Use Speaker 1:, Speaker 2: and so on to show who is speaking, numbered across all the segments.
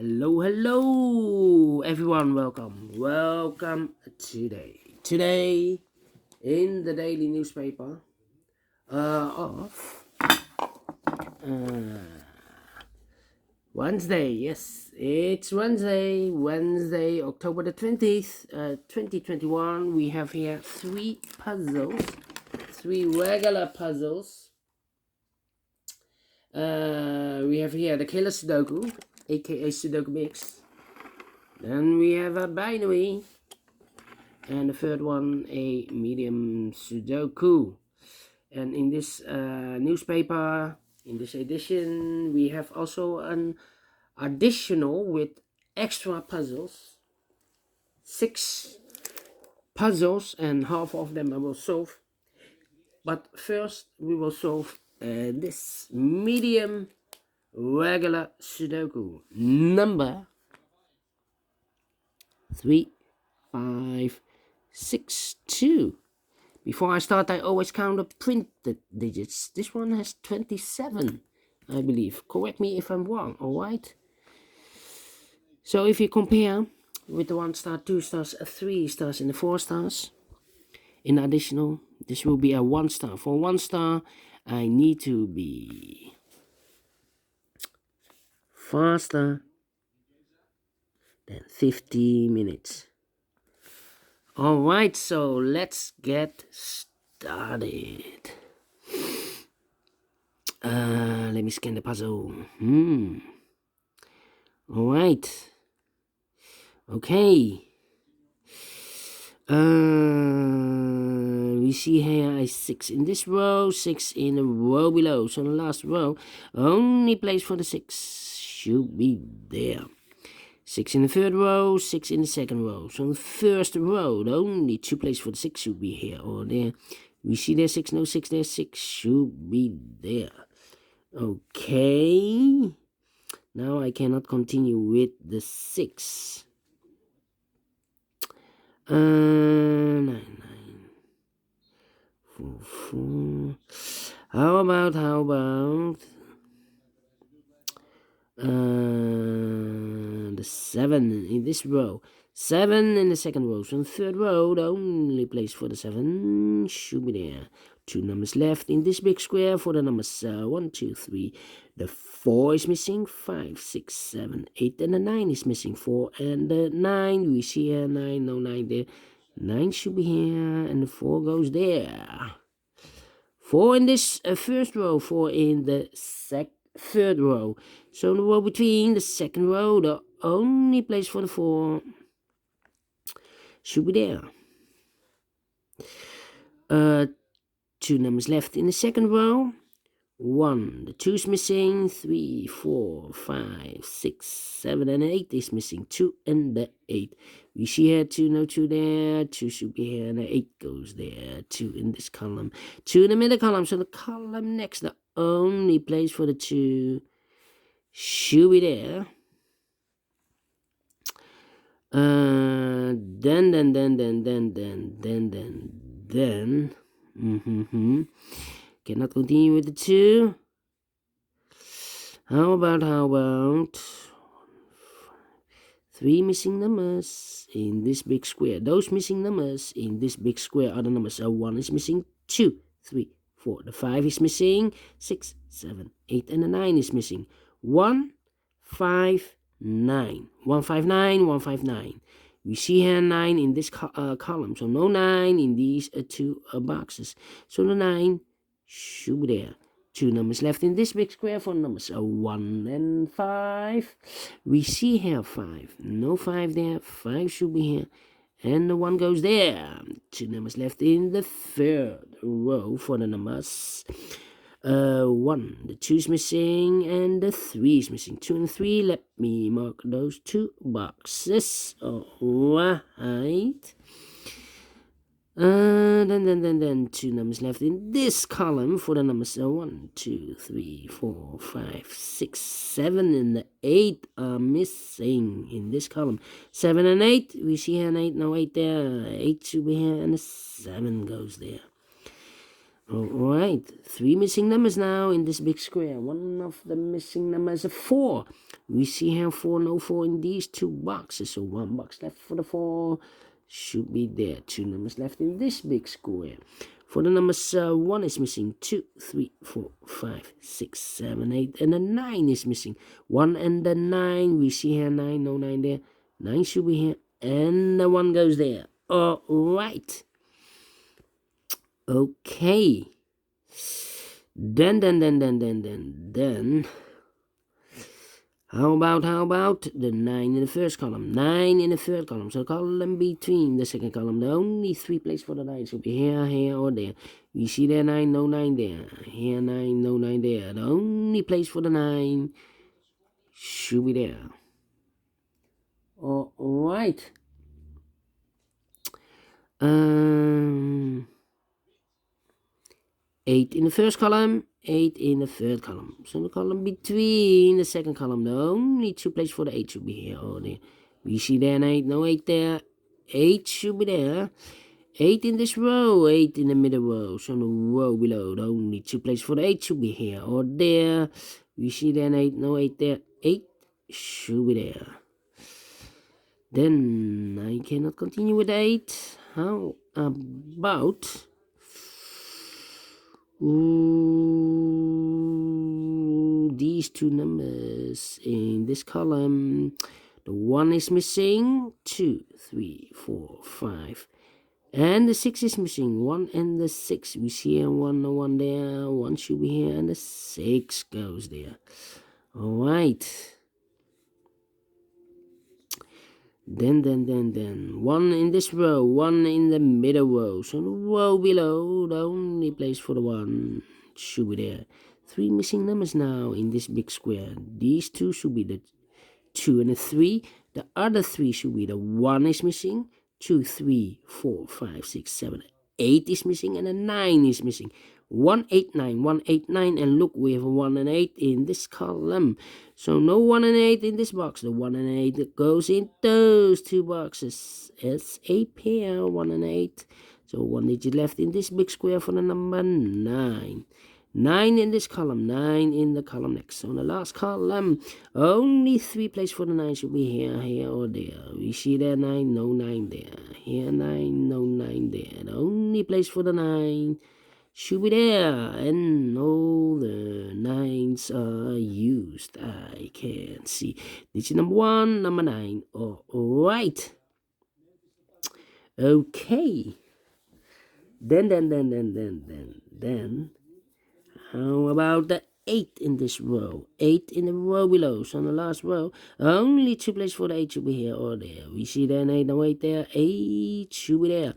Speaker 1: Hello, everyone. Welcome today in the daily newspaper of Wednesday. Yes, it's Wednesday, October the 20th, 2021. We have here three regular puzzles. We have here the Killer Sudoku, aka Sudoku Mix. Then we have a binary, and the third one a medium Sudoku. And in this newspaper, in this edition, we have also an additional with extra puzzles. 6 puzzles, and half of them I will solve. But first we will solve this medium regular Sudoku number 3562. Before I start, I always count the printed digits. This one has 27, I believe. Correct me if I'm wrong, alright? So if you compare with the 1 star, 2 stars, 3 stars, and the 4 stars, in additional, this will be a 1 star. For 1 star, I need to be faster than 50 minutes. Alright, so let's get started. Let me scan the puzzle. Alright. Okay. We see here a 6 in this row, 6 in a row below. So the last row, only place for the 6 should be there. 6 in the third row, 6 in the second row. So the first row, the only 2 places for the 6 should be here or there. We see there 6, no 6 there, 6 should be there. Okay. Now I cannot continue with the 6. 9, 4, 4. How about the 7 in this row, 7 in the second row. So in the third row, the only place for the 7 should be there. 2 numbers left in this big square for the numbers 1, 2, 3. The 4 is missing, 5, 6, 7, 8, and the 9 is missing. 4 and the 9, we see here 9, no 9 there. 9 should be here, and the 4 goes there. 4 in this first row, 4 in the third row. So in the row between the second row, the only place for the 4 should be there. 2 numbers left in the second row. 1, the 2 is missing. 3, 4, 5, 6, 7, and 8 is missing. 2 and the 8. We see here 2, no 2 there. 2 should be here, and the 8 goes there. 2 in this column. 2 in the middle column. So the column next, the only place for the 2 should be there. Then. Cannot continue with the 2. How about 3 missing numbers in this big square? Those missing numbers in this big square are the numbers. 1 is missing, 2, 3, 4. The 5 is missing, 6, 7, 8, and the 9 is missing. 1, 5, 9. 1, 5, 9, 1, 5, 9. We see here 9 in this column. So no 9 in these 2 boxes. So the 9 should be there. 2 numbers left in this big square for numbers 1 and 5. We see here 5. No 5 there. 5 should be here. And the 1 goes there. 2 numbers left in the third row for the numbers 1. The 2 is missing and the 3 is missing. 2 and 3. Let me mark those 2 boxes. Alright. Then 2 numbers left in this column for the numbers 1, 2, 3, 4, 5, 6, 7, and the 8 are missing in this column. 7 and 8, we see here an 8, no 8 there. 8 should be here, and the 7 goes there. Alright, 3 missing numbers now in this big square. One of the missing numbers is a 4. We see here 4, no 4 in these 2 boxes. So 1 box left for the 4. Should be there. 2 numbers left in this big square. For the numbers, 1 is missing. 2, 3, 4, 5, 6, 7, 8. And the 9 is missing. 1 and the 9. We see here 9, no 9 there. 9 should be here. And the 1 goes there. Alright. Okay. Then, how about the 9 in the first column, 9 in the third column, so column between the second column, the only 3 places for the 9 should be here, here, or there. We see there 9, no 9 there, here 9, no 9 there. The only place for the 9 should be there. Alright. 8 in the first column, 8 in the third column. So the column between the second column, the only 2 places for the 8 should be here or there. We see there an 8, no 8 there. 8 should be there. 8 in this row, 8 in the middle row. So the row below, the only 2 places for the 8 should be here or there. We see there an 8, no 8 there. 8 should be there. Then I cannot continue with 8. How about... these 2 numbers in this column. The 1 is missing. 2, 3, 4, 5. And the 6 is missing. 1 and the 6. We see here 1, no 1 there. 1 should be here. And the 6 goes there. Alright. Then 1 in this row, 1 in the middle row. So the row below, the only place for the 1 should be there. 3 missing numbers now in this big square. These 2 should be the 2 and the 3. The other 3 should be the 1 is missing. 2, 3, 4, 5, 6, 7, 8 is missing. And the 9 is missing. 1, 8, 9, 1, 8, 9. And look, we have 1 and 8 in this column. So no 1 and 8 in this box. The 1 and 8 that goes in those 2 boxes. It's a pair, 1 and 8. So 1 digit left in this big square for the number 9. 9 in this column, 9 in the column next. So in the last column, only 3 places for the 9 should be here, here, or there. We see there 9, no 9 there. Here 9, no 9 there. The only place for the 9 should be there, and all the 9s are used. I can see digit number 1, number 9. Alright. Okay. Then how about the 8 in this row? 8 in the row below. So in the last row, only 2 places for the 8 should be here or there. We see there 8, no 8 there. 8 should be there.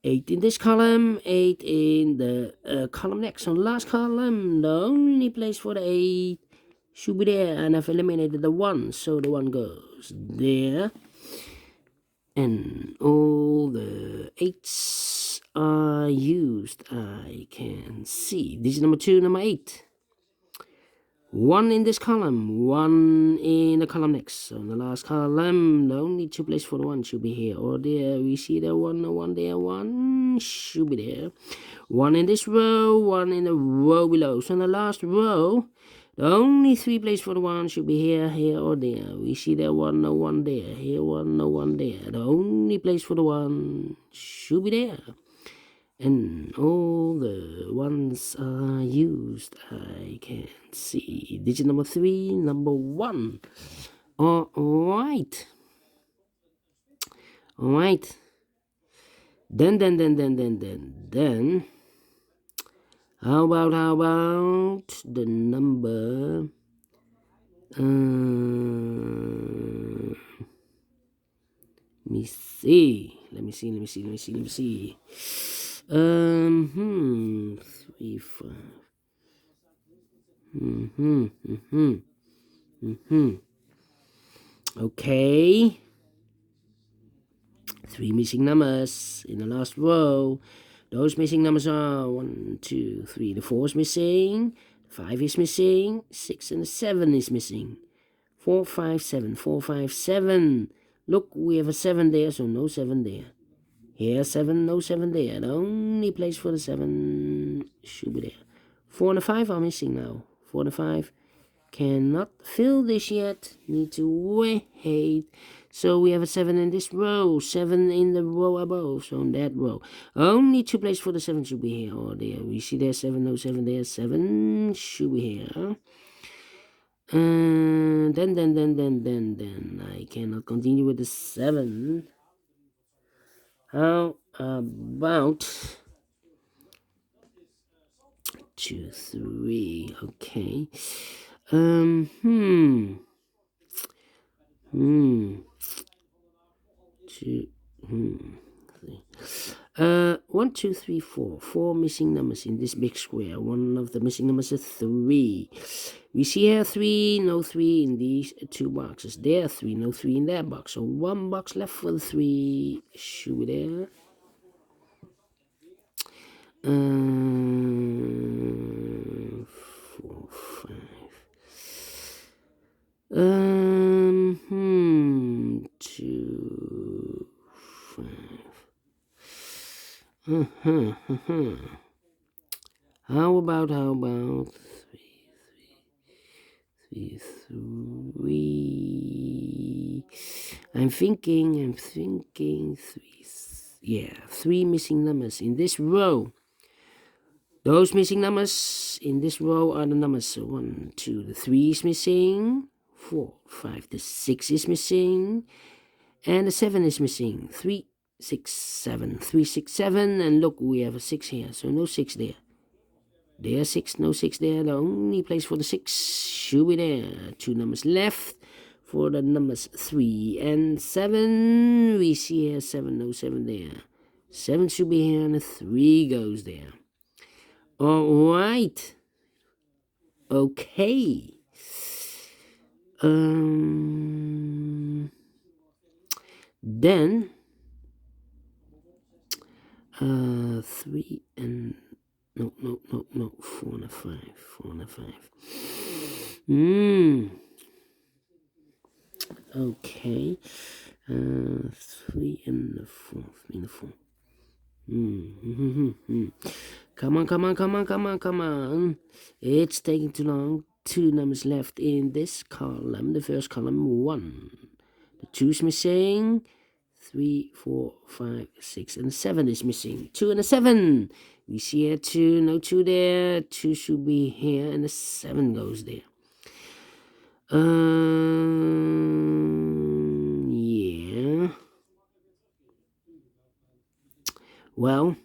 Speaker 1: 8 in this column, 8 in the column next. On the last column, the only place for the 8 should be there. And I've eliminated the 1, so the 1 goes there. And all the 8s are used. I can see. This is number 2, number 8. 1 in this column, 1 in the column next. So in the last column, the only 2 places for the 1 should be here or there. We see there 1, no 1 there, 1 should be there. 1 in this row, 1 in the row below. So in the last row, the only 3 places for the 1 should be here, here, or there. We see there 1, no 1 there, here 1, no 1 there. The only place for the 1 should be there. And all the 1s are used. I can see digit number 3, number 1. Alright. Alright. Then. How about the number? Let me see. 3, 5. Okay. 3 missing numbers in the last row. Those missing numbers are 1, 2, 3. The 4 is missing. 5 is missing. 6 and the 7 is missing. 4, 5, 7. 4, 5, 7. Look, we have a 7 there, so no 7 there. Here 7, no 7 there. The only place for the 7 should be there. 4 and a 5 are missing now. 4 and a 5 cannot fill this yet. Need to wait. So we have a 7 in this row. 7 in the row above. So in that row. Only 2 places for the 7 should be here or there. We see there 7, no 7 there. 7 should be here. Then I cannot continue with the 7. How about 2, 3? Okay. 2, 3. 1, 2, 3, 4. 4 missing numbers in this big square. One of the missing numbers is 3. We see here 3, no 3 in these 2 boxes. There 3, no 3 in that box. So 1 box left for the 3. Should be there. 4, 5. 2, 5. How about 3, 3. I'm thinking 3. Yeah, 3 missing numbers in this row. Those missing numbers in this row are the numbers. So 1, 2, the 3 is missing. 4, 5, the 6 is missing. And the 7 is missing. 3, 6, 7. 3, 6, 7. And look, we have a 6 here. So no 6 there. There 6, no 6 there. The only place for the 6 should be there. 2 numbers left for the numbers 3 and 7. We see here 7, no 7 there. 7 should be here and the 3 goes there. Alright. Okay. Then 3 and no 4 and a 5. 4 and a 5. Okay. 3 and the 4. 3 and the 4. Come on. It's taking too long. 2 numbers left in this column. The first column, 1. The 2 is missing. 3, 4, 5, 6, and 7 is missing. 2 and a 7. We see here 2, no 2 there. 2 should be here, and the 7 goes there. Yeah. Well,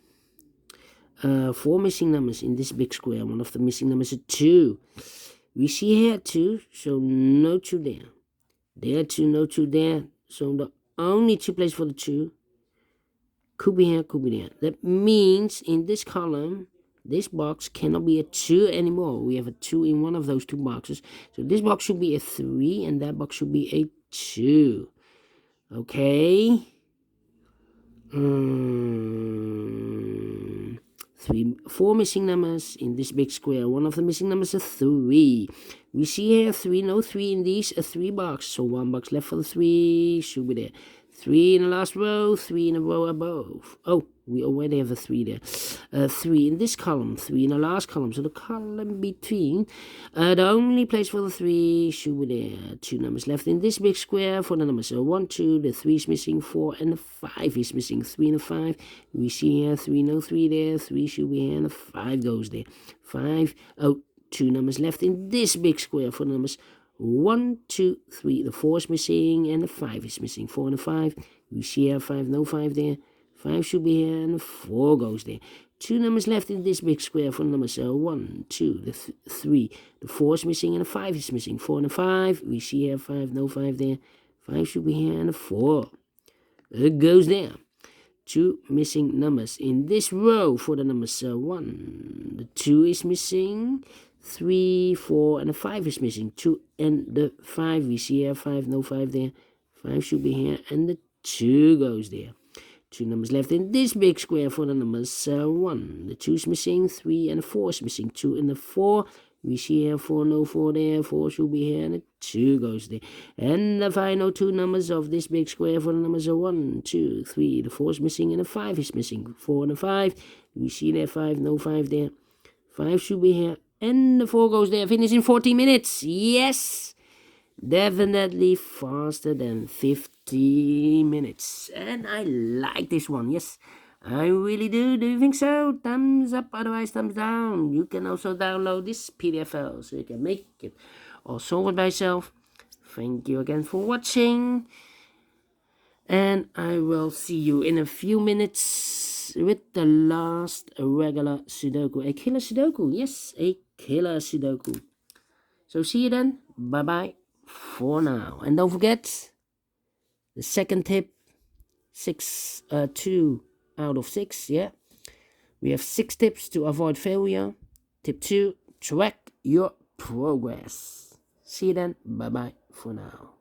Speaker 1: 4 missing numbers in this big square. One of the missing numbers is 2. We see here 2, so no 2 there. There 2, no 2 there. So the only 2 places for the 2 could be here, could be there. That means in this column, this box cannot be a 2 anymore. We have a 2 in one of those 2 boxes. So this box should be a 3 and that box should be a 2. Okay. 4 missing numbers in this big square. One of the missing numbers is 3. We see here 3, no 3 in these 3 boxes. So 1 box left for the 3 should be there. 3 in the last row, 3 in the row above. Oh, we already have a 3 there. 3 in this column, 3 in the last column. So the column between. The only place for the 3 should be there. 2 numbers left in this big square for the numbers. So 1, 2, the 3 is missing, 4, and the 5 is missing. 3 and the 5. We see here 3, no 3 there. 3 should be here, and the 5 goes there. 5. Oh, 2 numbers left in this big square for the numbers. 1, 2, 3. The 4 is missing and the 5 is missing. 4 and the 5. We see here 5, no 5 there. 5 should be here and the 4 goes there. 2 numbers left in this big square for the numbers 1, 2, the 3. The 4 is missing and the 5 is missing. 4 and the 5. We see here 5, no 5 there. 5 should be here and the 4 goes there. 2 missing numbers in this row for the numbers 1. The 2 is missing. 3, 4, and the 5 is missing. 2 and the 5. We see here 5, no 5 there. 5 should be here, and the 2 goes there. 2 numbers left in this big square for the numbers 1. The 2 is missing. 3 and the 4 is missing. 2 and the 4. We see here 4, no 4 there. 4 should be here, and the 2 goes there. And the final 2 numbers of this big square for the numbers 1, 2, 3. The 4 is missing, and the 5 is missing. 4 and the 5. We see there 5, no 5 there. 5 should be here. And the 4 goes there. Finish in 40 minutes. Yes! Definitely faster than 50 minutes. And I like this one. Yes, I really do. Do you think so? Thumbs up, otherwise thumbs down. You can also download this PDF file so you can make it or solve it by yourself. Thank you again for watching. And I will see you in a few minutes with the last regular Sudoku. A killer Sudoku. Yes, a killer Sudoku. So see you then. Bye-bye for now. And don't forget, the second tip, 2 out of 6, yeah? We have 6 tips to avoid failure. Tip 2, track your progress. See you then. Bye-bye for now.